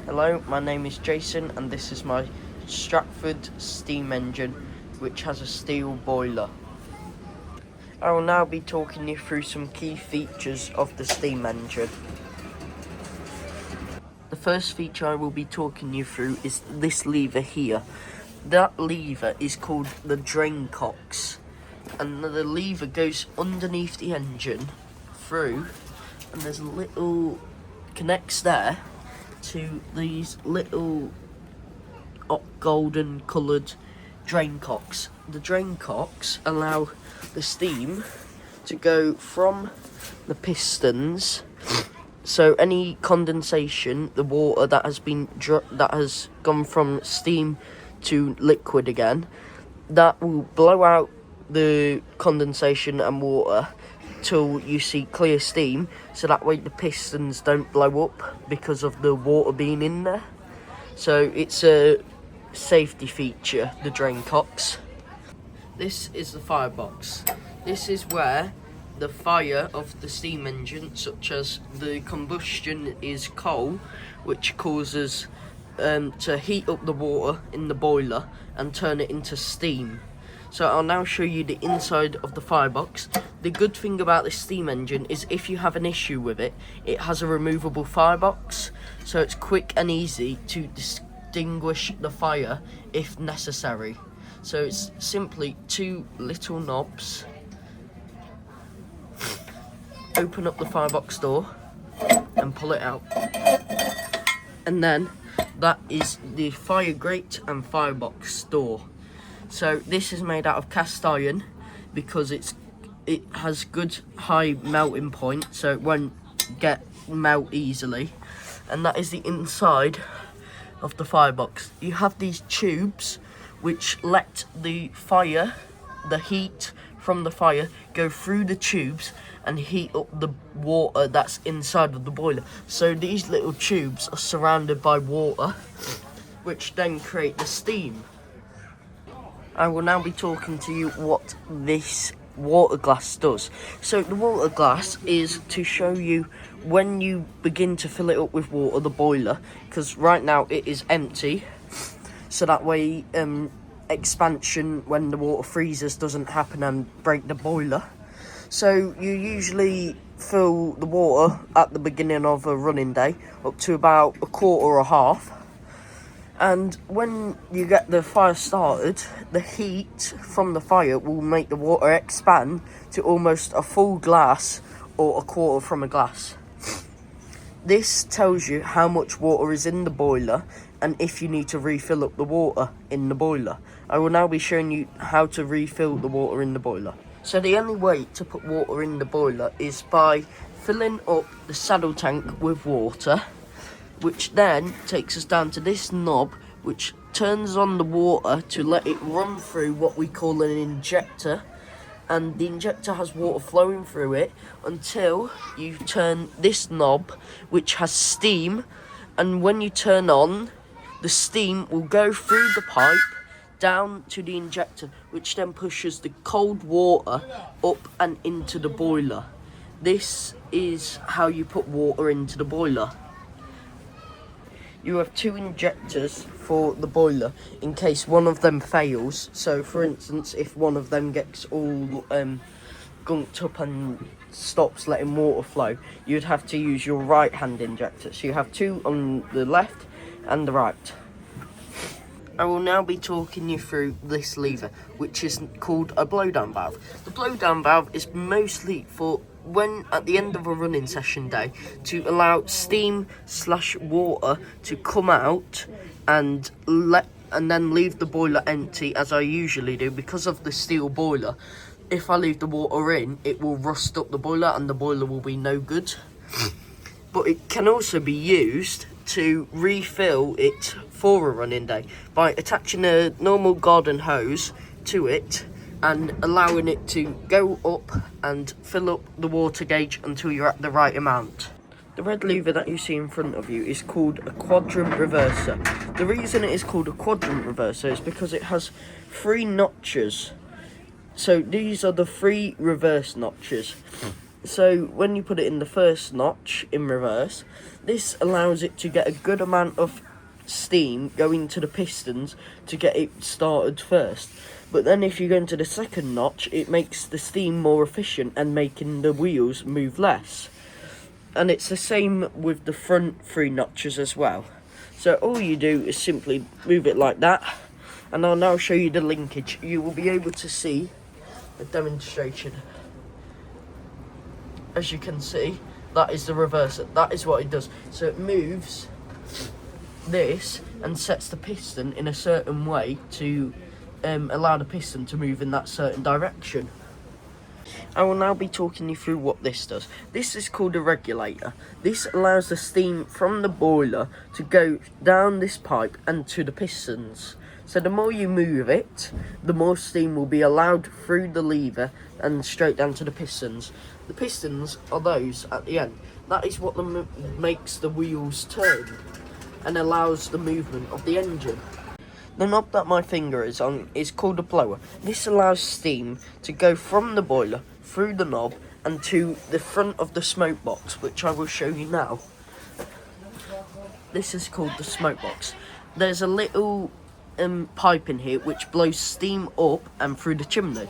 Hello, my name is Jason and this is my Stafford steam engine which has a steel boiler. I will now be talking you through some key features of the steam engine. The first feature I will be talking you through is this lever here. That lever is called the drain cox, and the lever goes underneath the engine through, and there's a little connects there to these little golden coloured drain cocks. The drain cocks allow the steam to go from the pistons, so any condensation, the water that has gone from steam to liquid again, that will blow out the condensation and water till you see clear steam, so that way the pistons don't blow up because of the water being in there. So it's a safety feature, the drain cocks. This is the firebox. This is where the fire of the steam engine, such as the combustion is coal, which causes to heat up the water in the boiler and turn it into steam. So I'll now show you the inside of the firebox. The good thing about this steam engine is if you have an issue with it, it has a removable firebox, so it's quick and easy to extinguish the fire if necessary. So it's simply two little knobs. Open up the firebox door and pull it out. And then that is the fire grate and firebox door. So this is made out of cast iron because it has good high melting point, so it won't melt easily. And that is the inside of the firebox. You have these tubes which let the heat from the fire go through the tubes and heat up the water that's inside of the boiler. So these little tubes are surrounded by water, which then create the steam. I will now be talking to you what this water glass does. So the water glass is to show you when you begin to fill it up with water, the boiler, because right now it is empty, so that way expansion when the water freezes doesn't happen and break the boiler. So you usually fill the water at the beginning of a running day up to about a quarter or half. And when you get the fire started, the heat from the fire will make the water expand to almost a full glass or a quarter from a glass. This tells you how much water is in the boiler and if you need to refill up the water in the boiler. I will now be showing you how to refill the water in the boiler. So the only way to put water in the boiler is by filling up the saddle tank with water, which then takes us down to this knob, which turns on the water to let it run through what we call an injector, and the injector has water flowing through it until you turn this knob, which has steam, and when you turn on, the steam will go through the pipe down to the injector, which then pushes the cold water up and into the boiler. This is how you put water into the boiler. You have two injectors for the boiler in case one of them fails. So for instance, if one of them gets all gunked up and stops letting water flow, you'd have to use your right hand injector. So you have two on the left and the right. I will now be talking you through this lever, which is called a blowdown valve. The blowdown valve is mostly for when at the end of a running session day to allow steam/water to come out and then leave the boiler empty, as I usually do. Because of the steel boiler, if I leave the water in, it will rust up the boiler and the boiler will be no good. But it can also be used to refill it for a running day by attaching a normal garden hose to it and allowing it to go up and fill up the water gauge until you're at the right amount. The red lever that you see in front of you is called a quadrant reverser. The reason it is called a quadrant reverser is because it has 3 notches. So these are the 3 reverse notches. So when you put it in the first notch in reverse, this allows it to get a good amount of steam going to the pistons to get it started first. But then if you go into the second notch, it makes the steam more efficient and making the wheels move less. And it's the same with the front 3 notches as well. So all you do is simply move it like that, and I'll now show you the linkage. You will be able to see a demonstration. As you can see, that is the reverser. That is what it does. So it moves this and sets the piston in a certain way to allow the piston to move in that certain direction. I will now be talking you through what this does. This is called a regulator. This allows the steam from the boiler to go down this pipe and to the pistons. So the more you move it, the more steam will be allowed through the lever and straight down to the pistons. The pistons are those at the end. That is what makes the wheels turn and allows the movement of the engine. The knob that my finger is on is called a blower. This allows steam to go from the boiler through the knob and to the front of the smoke box, which I will show you now. This is called the smoke box. There's a little pipe in here which blows steam up and through the chimney.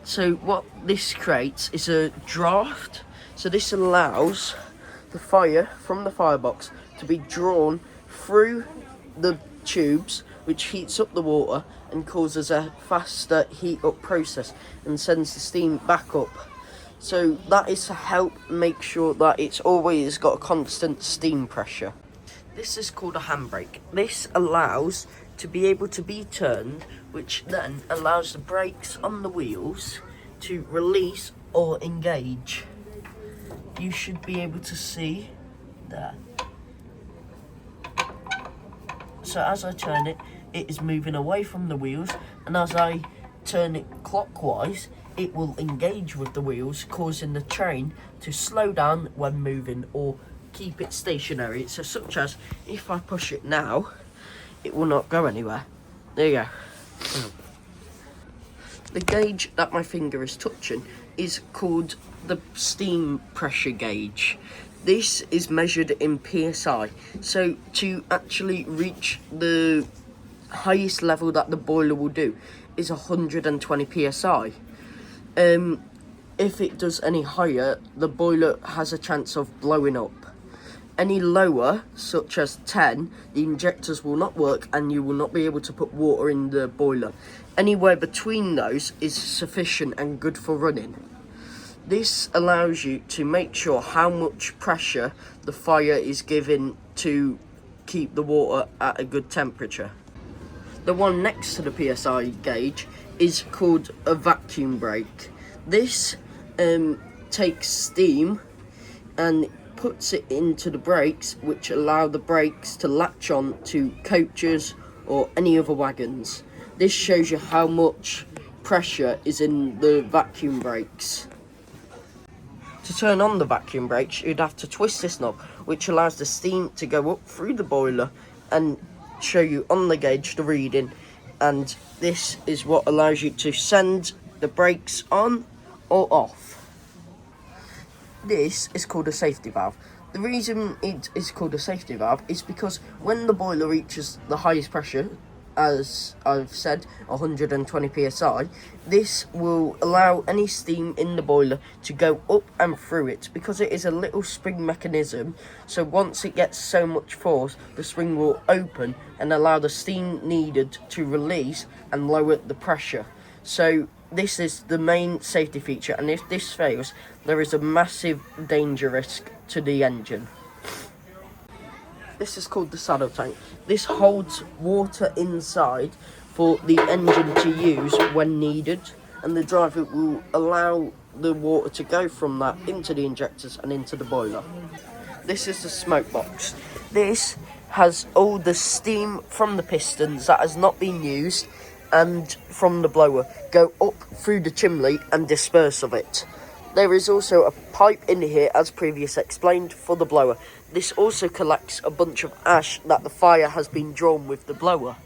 So what this creates is a draft. So this allows the fire from the firebox to be drawn through the tubes, which heats up the water and causes a faster heat up process and sends the steam back up. So that is to help make sure that it's always got a constant steam pressure. This is called a handbrake. This allows to be able to be turned, which then allows the brakes on the wheels to release or engage. You should be able to see there. So as I turn it, it is moving away from the wheels, and as I turn it clockwise, it will engage with the wheels, causing the train to slow down when moving or keep it stationary. So such as, if I push it now, it will not go anywhere. There you go. The gauge that my finger is touching is called the steam pressure gauge. This is measured in PSI. So to actually reach the highest level that the boiler will do is 120 PSI. If it does any higher, the boiler has a chance of blowing up. Any lower, such as 10, the injectors will not work and you will not be able to put water in the boiler. Anywhere between those is sufficient and good for running. This allows you to make sure how much pressure the fire is given to keep the water at a good temperature. The one next to the PSI gauge is called a vacuum brake. This takes steam and puts it into the brakes, which allow the brakes to latch on to coaches or any other wagons. This shows you how much pressure is in the vacuum brakes. To turn on the vacuum brakes, you'd have to twist this knob, which allows the steam to go up through the boiler and show you on the gauge the reading, and this is what allows you to send the brakes on or off. This is called a safety valve. The reason it is called a safety valve is because when the boiler reaches the highest pressure, as I've said, 120 psi, this will allow any steam in the boiler to go up and through it, because it is a little spring mechanism. So once it gets so much force, the spring will open and allow the steam needed to release and lower the pressure. So this is the main safety feature, and if this fails, there is a massive danger risk to the engine. This is called the saddle tank. This holds water inside for the engine to use when needed, and the driver will allow the water to go from that into the injectors and into the boiler. This is the smoke box. This has all the steam from the pistons that has not been used and from the blower go up through the chimney and disperse of it. There is also a pipe in here, as previously explained, for the blower. This also collects a bunch of ash that the fire has been drawn with the blower.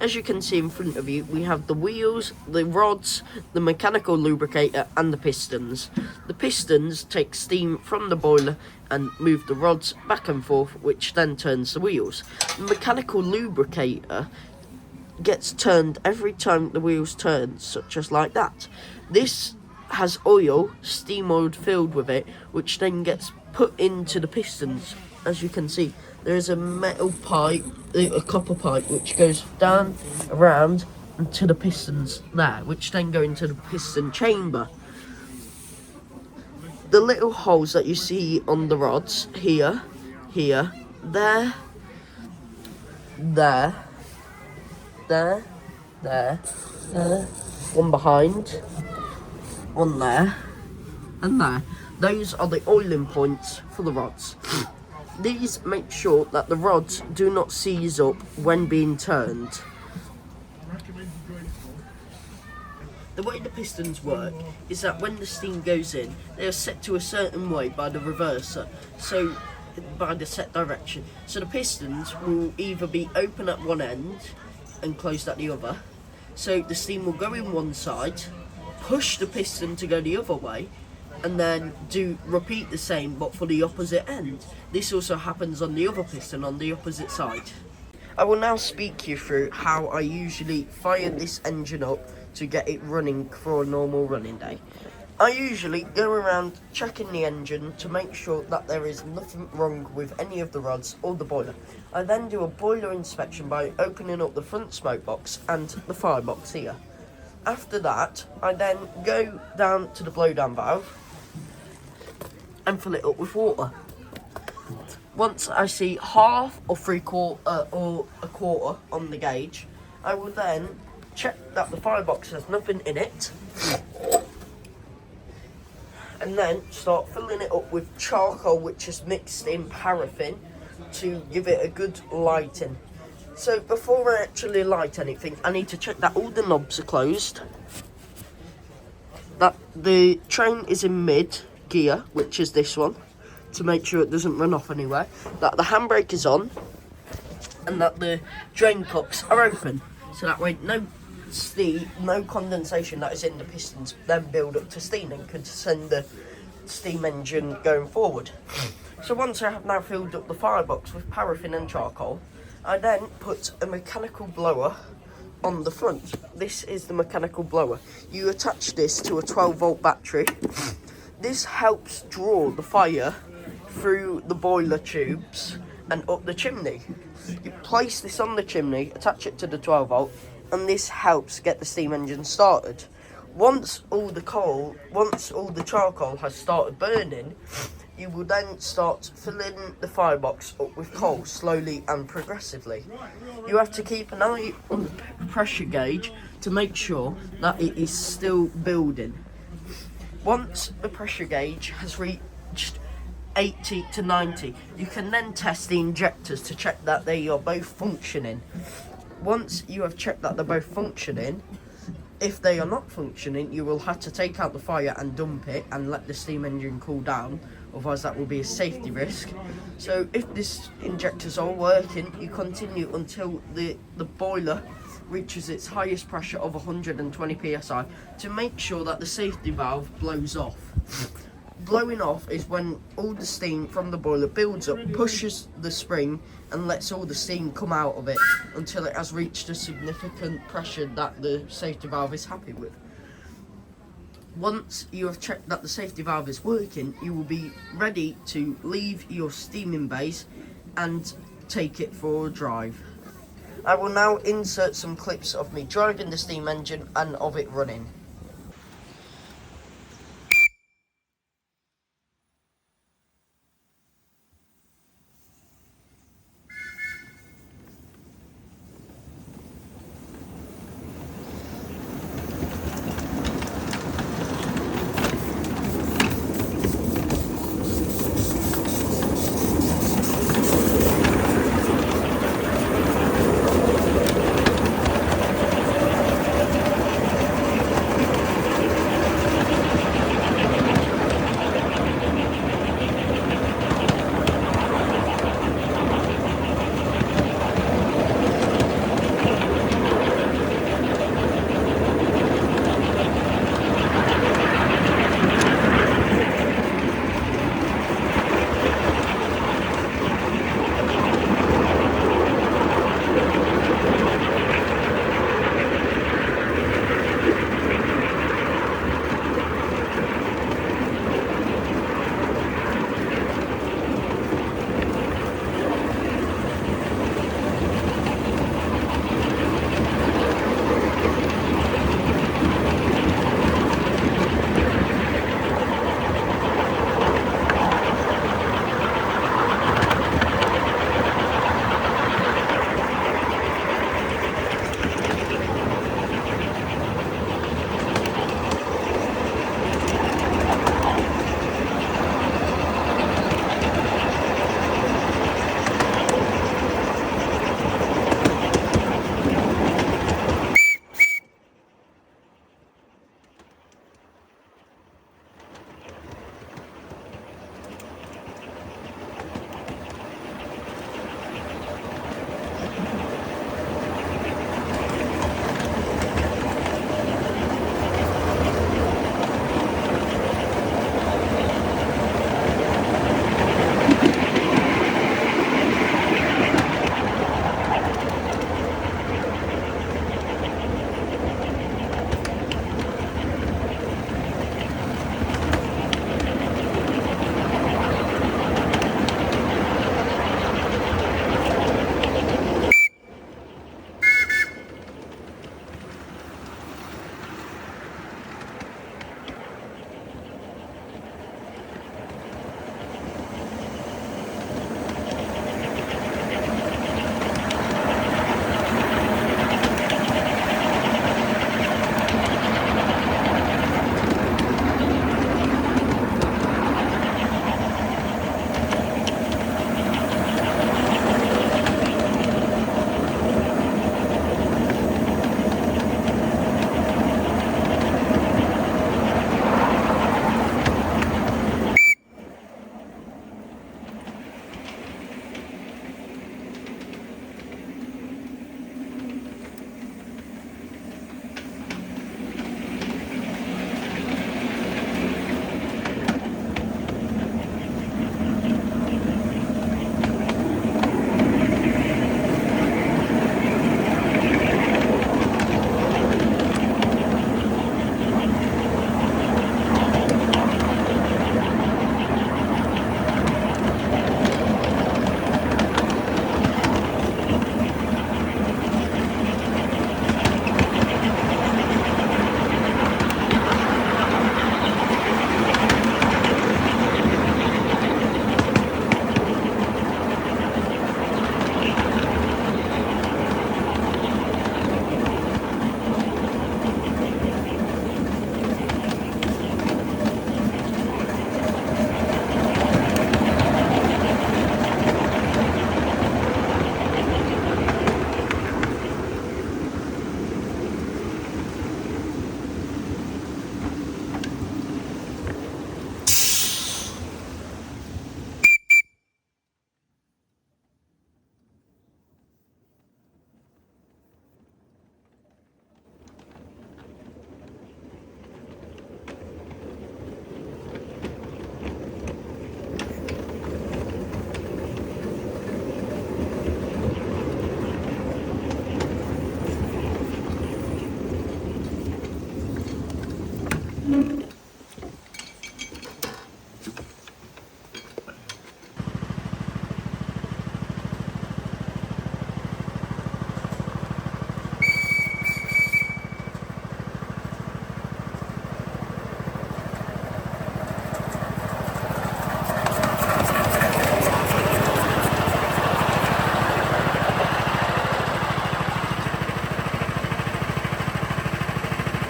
As you can see in front of you, we have the wheels, the rods, the mechanical lubricator and the pistons. The pistons take steam from the boiler and move the rods back and forth, which then turns the wheels. The mechanical lubricator gets turned every time the wheels turn, such as like that. This has oil, steam oil filled with it, which then gets put into the pistons. As you can see, there is a metal pipe, a copper pipe, which goes down, around, and to the pistons there, which then go into the piston chamber. The little holes that you see on the rods, here, there, one behind, one there, and there. Those are the oiling points for the rods. These make sure that the rods do not seize up when being turned. The way the pistons work is that when the steam goes in, they are set to a certain way by the reverser, so by the set direction. So the pistons will either be open at one end and closed at the other. So the steam will go in one side, push the piston to go the other way, and then repeat the same but for the opposite end. This also happens on the other piston on the opposite side. I will now speak you through how I usually fire this engine up to get it running for a normal running day. I usually go around checking the engine to make sure that there is nothing wrong with any of the rods or the boiler. I then do a boiler inspection by opening up the front smoke box and the firebox here. After that, I then go down to the blowdown valve and fill it up with water. Once I see half or a quarter on the gauge, I will then check that the firebox has nothing in it, and then start filling it up with charcoal, which is mixed in paraffin to give it a good lighting. So before I actually light anything, I need to check that all the knobs are closed, that the train is in mid gear, which is this one, to make sure it doesn't run off anywhere, that the handbrake is on, and that the drain cups are open, so that way no steam, no condensation that is in the pistons then build up to steam and could send the steam engine going forward. So once I have now filled up the firebox with paraffin and charcoal, I then put a mechanical blower on the front. This is the mechanical blower. You attach this to a 12-volt battery. This helps draw the fire through the boiler tubes and up the chimney. You place this on the chimney, attach it to the 12-volt, and this helps get the steam engine started. Once all the charcoal has started burning, you will then start filling the firebox up with coal slowly and progressively. You have to keep an eye on the pressure gauge to make sure that it is still building. Once the pressure gauge has reached 80 to 90, you can then test the injectors to check that they are both functioning. Once you have checked that they're both functioning, if they are not functioning, you will have to take out the fire and dump it and let the steam engine cool down, otherwise that will be a safety risk. So if these injectors are working, you continue until the boiler reaches its highest pressure of 120 psi to make sure that the safety valve blows off. Blowing off is when all the steam from the boiler builds up, pushes the spring and lets all the steam come out of it until it has reached a significant pressure that the safety valve is happy with. Once you have checked that the safety valve is working, you will be ready to leave your steaming base and take it for a drive. I will now insert some clips of me driving the steam engine and of it running.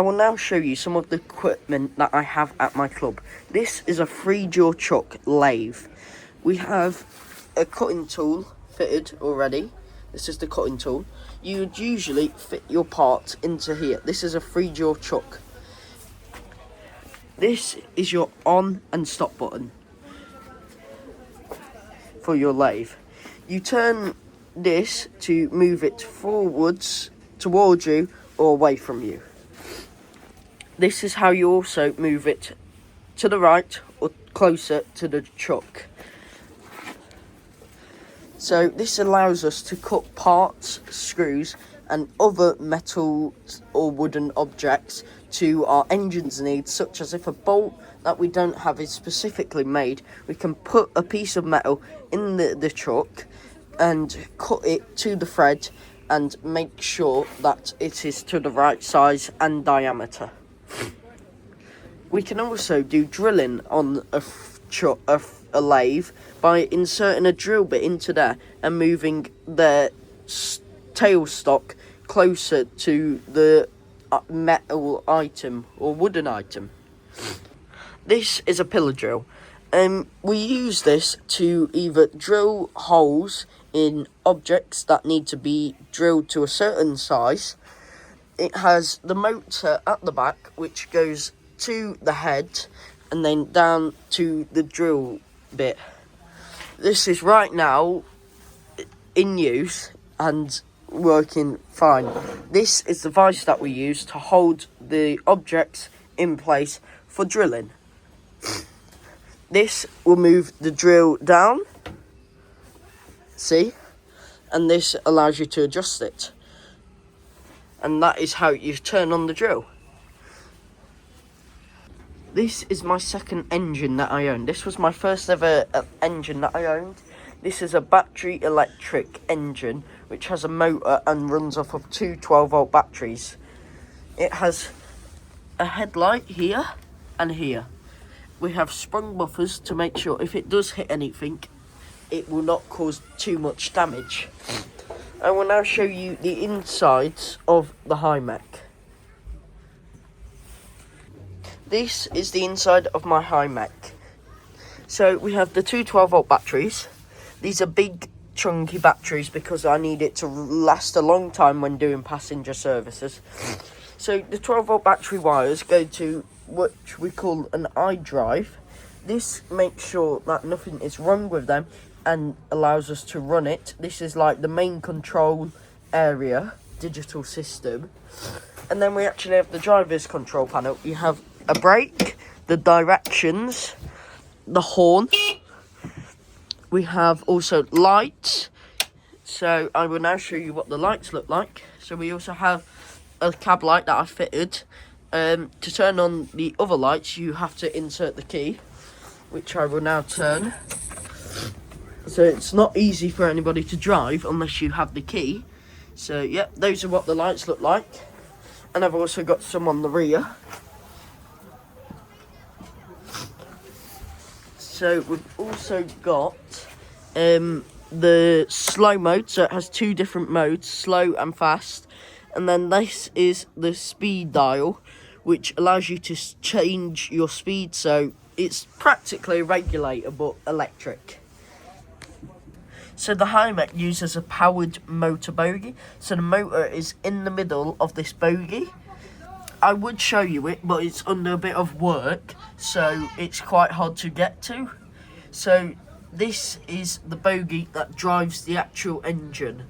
I will now show you some of the equipment that I have at my club. This is a 3-jaw chuck lathe. We have a cutting tool fitted already. This is the cutting tool. You would usually fit your part into here. This is a 3-jaw chuck. This is your on and stop button for your lathe. You turn this to move it forwards towards you or away from you. This is how you also move it to the right or closer to the chuck. So this allows us to cut parts, screws and other metal or wooden objects to our engine's needs, such as if a bolt that we don't have is specifically made, we can put a piece of metal in the chuck and cut it to the thread and make sure that it is to the right size and diameter. We can also do drilling on a lathe by inserting a drill bit into there and moving the tailstock closer to the metal item or wooden item. This is a pillar drill. We use this to either drill holes in objects that need to be drilled to a certain size. It has the motor at the back which goes to the head and then down to the drill bit. This is right now in use and working fine. This is the vice that we use to hold the objects in place for drilling. This will move the drill down, see, and this allows you to adjust it, and that is how you turn on the drill. This is my second engine that I own. This was my first ever engine that I owned. This is a battery electric engine which has a motor and runs off of two 12-volt batteries. It has a headlight here and here. We have sprung buffers to make sure if it does hit anything, it will not cause too much damage. I will now show you the insides of the hymek. This is the inside of my hymek. So we have the two 12-volt batteries. These are big chunky batteries because I need it to last a long time when doing passenger services. So the 12-volt battery wires go to what we call an iDrive. This makes sure that nothing is wrong with them and allows us to run it. This is like the main control area, digital system. And then we actually have the driver's control panel. You have a brake, the directions, the horn. We have also lights. So I will now show you what the lights look like. So we also have a cab light that I fitted. To turn on the other lights, you have to insert the key, which I will now turn. So it's not easy for anybody to drive unless you have the key. So yeah, those are what the lights look like. And I've also got some on the rear. So we've also got the slow mode, so it has two different modes, slow and fast. And then this is the speed dial, which allows you to change your speed, so it's practically a regulator but electric. So the hymek uses a powered motor bogie, so the motor is in the middle of this bogie. I would show you it, but it's under a bit of work, so it's quite hard to get to. So this is the bogie that drives the actual engine.